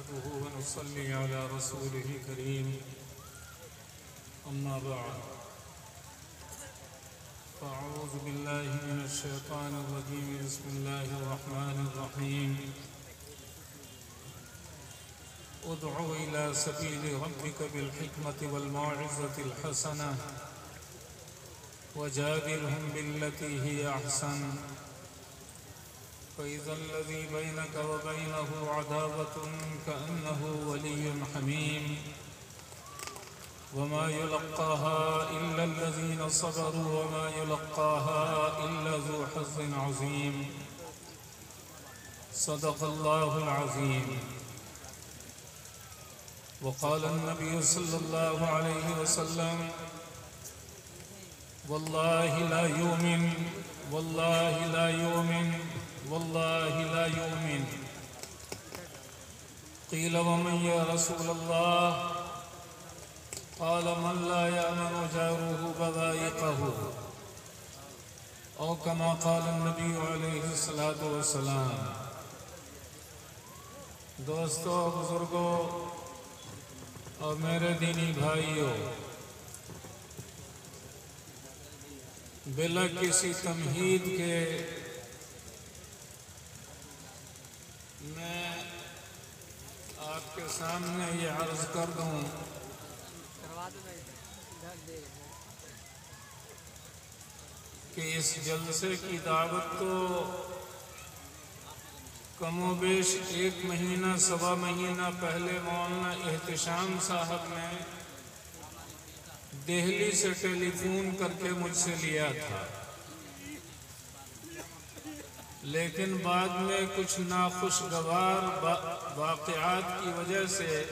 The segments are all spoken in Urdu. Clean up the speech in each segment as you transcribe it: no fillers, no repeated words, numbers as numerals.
نحمده ونصلي على رسوله الكريم أما بعد فأعوذ بالله من الشيطان الرجيم بسم الله الرحمن الرحيم ادع إلى سبيل ربك بالحكمة والموعظة الحسنة وجادلهم بالتي هي أحسن فإذا الذي بينك وبينه عداوة كأنه ولي حميم وما يلقاها إلا الذين صبروا وما يلقاها إلا ذو حظ عظيم صدق الله العظيم. وقال النبي صلى الله عليه وسلم والله لا يؤمن والله لا يؤمن والله لا يؤمن. قيل ومن يا رسول الله؟ قال من لا يأمن جاره بضائقه أو كما قال النبي عليه الصلاة والسلام. دوستو، بزرگوں اور میرے دینی بھائیوں، بلا کسی تمہید کے میں آپ کے سامنے یہ عرض کر دوں کہ اس جلسے کی دعوت تو کم و بیش 1 مہینہ سوا مہینہ پہلے مولانا احتشام صاحب نے دہلی سے ٹیلی فون کر کے مجھ سے لیا تھا، لیکن بعد میں کچھ ناخوشگوار واقعات کی وجہ سے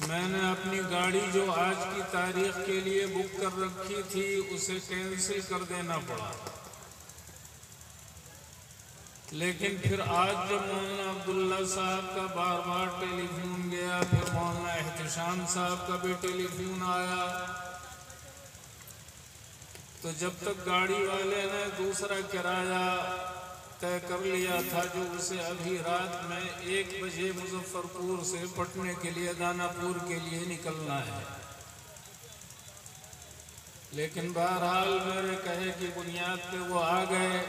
میں نے اپنی گاڑی جو آج کی تاریخ کے لیے بک کر رکھی تھی اسے کینسل کر دینا پڑا. لیکن پھر آج جب مولانا عبداللہ صاحب کا بار بار ٹیلی فون گیا، پھر مولانا احتشام صاحب کا بھی ٹیلی فون آیا، تو جب تک گاڑی والے نے دوسرا کرایہ طے کر لیا تھا جو اسے ابھی رات میں 1 بجے مظفر پور سے پٹنے کے لیے دانا پور کے لیے نکلنا ہے، لیکن بہرحال میرے کہے کی بنیاد پہ وہ آ گئے.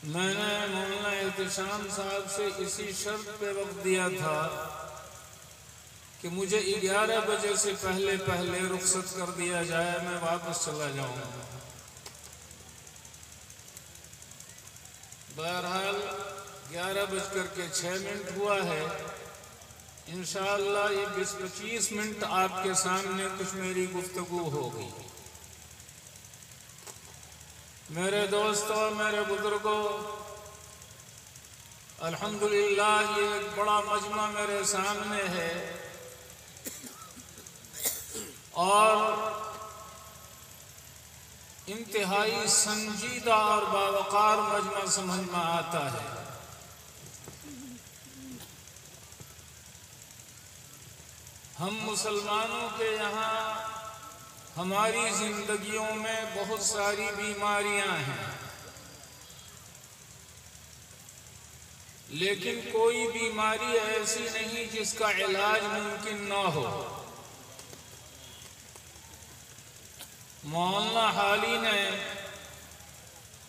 میں نے مولانا احتشام صاحب سے اسی شرط پہ وقت دیا تھا کہ مجھے 11 بجے سے پہلے رخصت کر دیا جائے، میں واپس چلا جاؤں گا. بہرحال 11:06 ہوا ہے. انشاءاللہ یہ 20-25 منٹ آپ کے سامنے کچھ میری گفتگو ہوگی. میرے دوستوں، میرے بزرگوں، الحمدللہ یہ ایک بڑا مجمع میرے سامنے ہے اور انتہائی سنجیدہ اور باوقار مجمع سمجھ میں آتا ہے. ہم مسلمانوں کے یہاں ہماری زندگیوں میں بہت ساری بیماریاں ہیں، لیکن کوئی بیماری ایسی نہیں جس کا علاج ممکن نہ ہو. مولانا حالی نے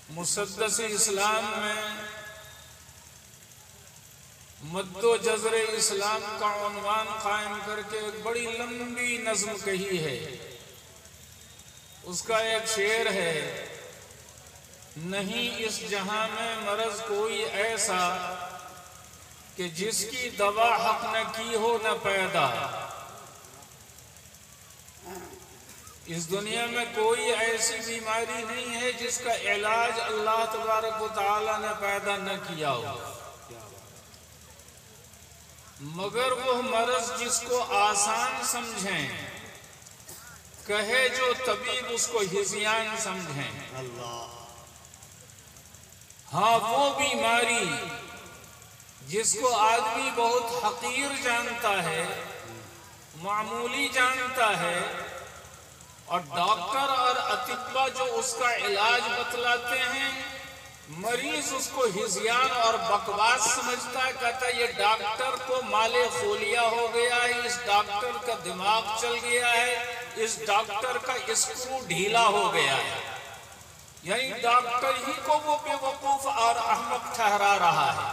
مسدس اسلام میں مد و جزر اسلام کا عنوان قائم کر کے ایک بڑی لمبی نظم کہی ہے. اس کا ایک شعر ہے، نہیں اس جہاں میں مرض کوئی ایسا کہ جس کی دوا حق نہ کی ہو نہ پیدا. اس دنیا میں کوئی ایسی بیماری نہیں ہے جس کا علاج اللہ تبارک و تعالی نے پیدا نہ کیا ہو، مگر وہ مرض جس کو آسان سمجھیں، کہے جو طبیب اس کو ہذیان سمجھیں. ہاں وہ بیماری جس کو آدمی بہت حقیر جانتا ہے، معمولی جانتا ہے، اور ڈاکٹر اور اطباء جو اس کا علاج بتلاتے ہیں مریض اس کو ہزیان اور بکواس سمجھتا ہے، کہتا ہے یہ ڈاکٹر کو مالے خولیا ہو گیا ہے، اس ڈاکٹر کا دماغ چل گیا ہے، اس ڈاکٹر کا اسکرو ڈھیلا ہو گیا ہے، یعنی ڈاکٹر ہی کو وہ بے وقوف اور احمق ٹھہرا رہا ہے۔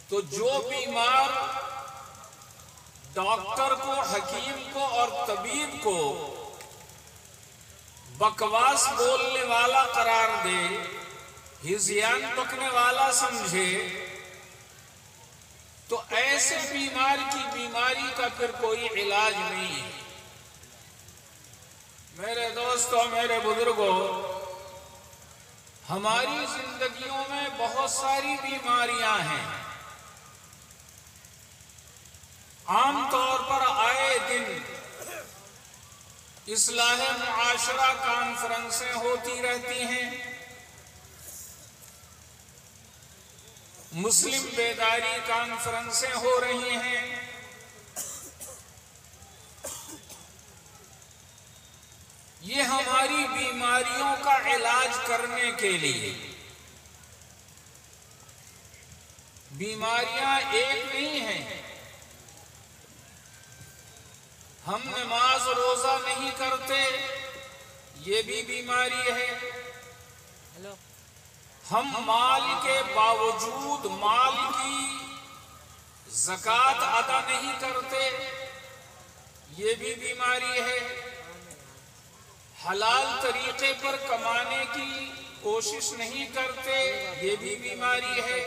تو جو بیمار ڈاکٹر کو، حکیم کو اور طبیب کو بکواس بولنے والا قرار دے، ہزیان بکنے والا سمجھے، تو ایسے بیمار کی بیماری کا پھر کوئی علاج نہیں ہے۔ میرے دوستوں، میرے بزرگوں، ہماری زندگیوں میں بہت ساری بیماریاں ہیں۔ عام طور پر آئے دن اصلاح معاشرہ کانفرنسیں ہوتی رہتی ہیں، مسلم بیداری کانفرنسیں ہو رہی ہیں، یہ ہماری بیماریوں کا علاج کرنے کے لیے۔ بیماریاں ایک نہیں ہیں، ہم نماز روزہ نہیں کرتے، یہ بھی بیماری ہے۔ ہم مال کے باوجود مال کی زکوٰۃ ادا نہیں کرتے، یہ بھی بیماری ہے۔ حلال طریقے پر کمانے کی کوشش نہیں کرتے، یہ بھی بیماری ہے۔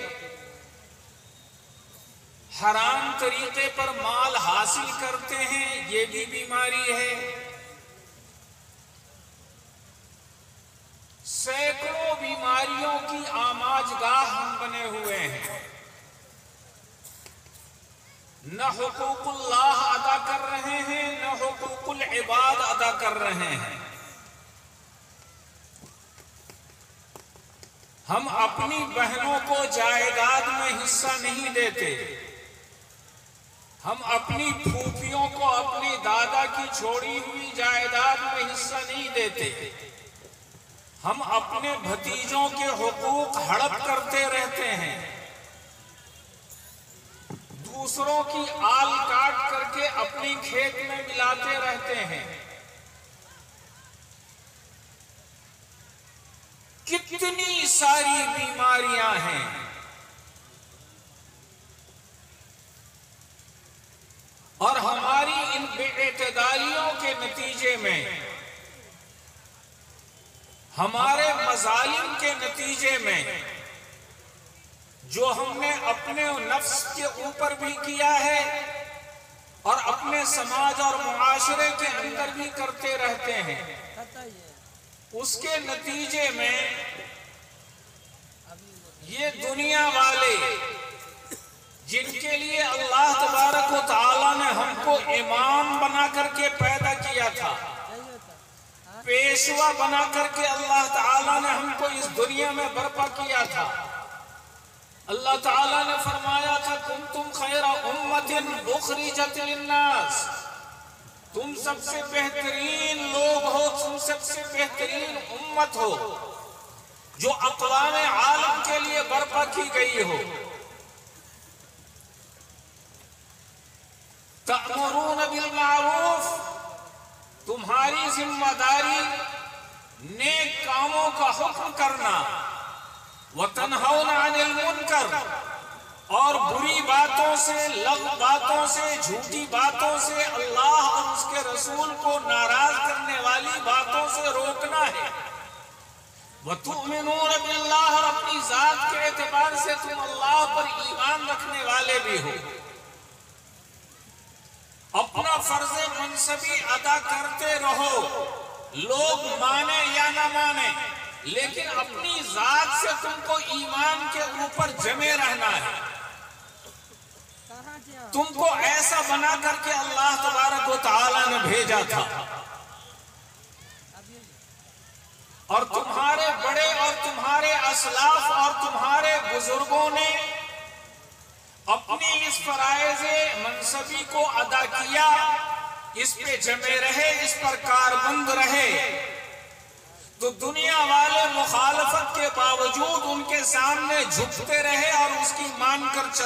حرام طریقے پر مال حاصل کرتے ہیں، یہ بھی بیماری ہے۔ سینکڑوں بیماریوں کی آماج گاہ ہم بنے ہوئے ہیں، نہ حقوق اللہ ادا کر رہے ہیں، نہ حقوق العباد ادا کر رہے ہیں۔ ہم اپنی بہنوں کو جائیداد میں حصہ نہیں دیتے، ہم اپنی پھوپھیوں کو اپنی دادا کی چھوڑی ہوئی جائیداد میں حصہ نہیں دیتے، ہم اپنے بھتیجوں کے حقوق ہڑپ کرتے رہتے ہیں، دوسروں کی آل کاٹ کر کے اپنی کھیت میں ملاتے رہتے ہیں۔ کتنی ساری بیماریاں ہیں، اور ہماری ان بے اعتدالیوں کے نتیجے میں، ہمارے مظالم کے نتیجے میں، جو ہم نے اپنے نفس کے اوپر بھی کیا ہے اور اپنے سماج اور معاشرے کے اندر بھی کرتے رہتے ہیں، اس کے نتیجے میں یہ دنیا والے جن کے لیے اللہ تبارک و تعالی نے ہم کو امام بنا کر کے پیدا کیا تھا، پیشوا بنا کر کے اللہ تعالی نے ہم کو اس دنیا میں برپا کیا تھا۔ اللہ تعالی نے فرمایا تھا کنتم خیر امت اخرجت للناس، تم سب سے بہترین لوگ ہو، تم سب سے بہترین امت ہو جو اقوام عالم کے لیے برپا کی گئی ہو۔ تأمرون بالمعروف، تمہاری ذمہ داری نیک کاموں کا حکم کرنا، وتنہون عن المنکر، اور بری باتوں سے، لغو باتوں سے، جھوٹی باتوں سے، اللہ اور اس کے رسول کو ناراض کرنے والی باتوں سے روکنا ہے۔ وتؤمنون باللہ، اور اپنی ذات کے اعتبار سے تم اللہ پر ایمان رکھنے والے بھی ہو۔ اپنا فرض منصبی ادا کرتے رہو، لوگ مانے یا نہ مانے، لیکن اپنی ذات سے تم کو ایمان کے اوپر جمے رہنا ہے۔ تم کو ایسا بنا کر کے اللہ تبارک و تعالی نے بھیجا تھا، اور تمہارے بڑے اور تمہارے اسلاف اور تمہارے بزرگوں نے اپنی اس فرائض منصبی کو ادا کیا، اس پہ جمے رہے، اس پر کاربند رہے۔ تو دنیا والے مخالفت کے سامنے جھکتے رہے اور اس کی مان کر چلے.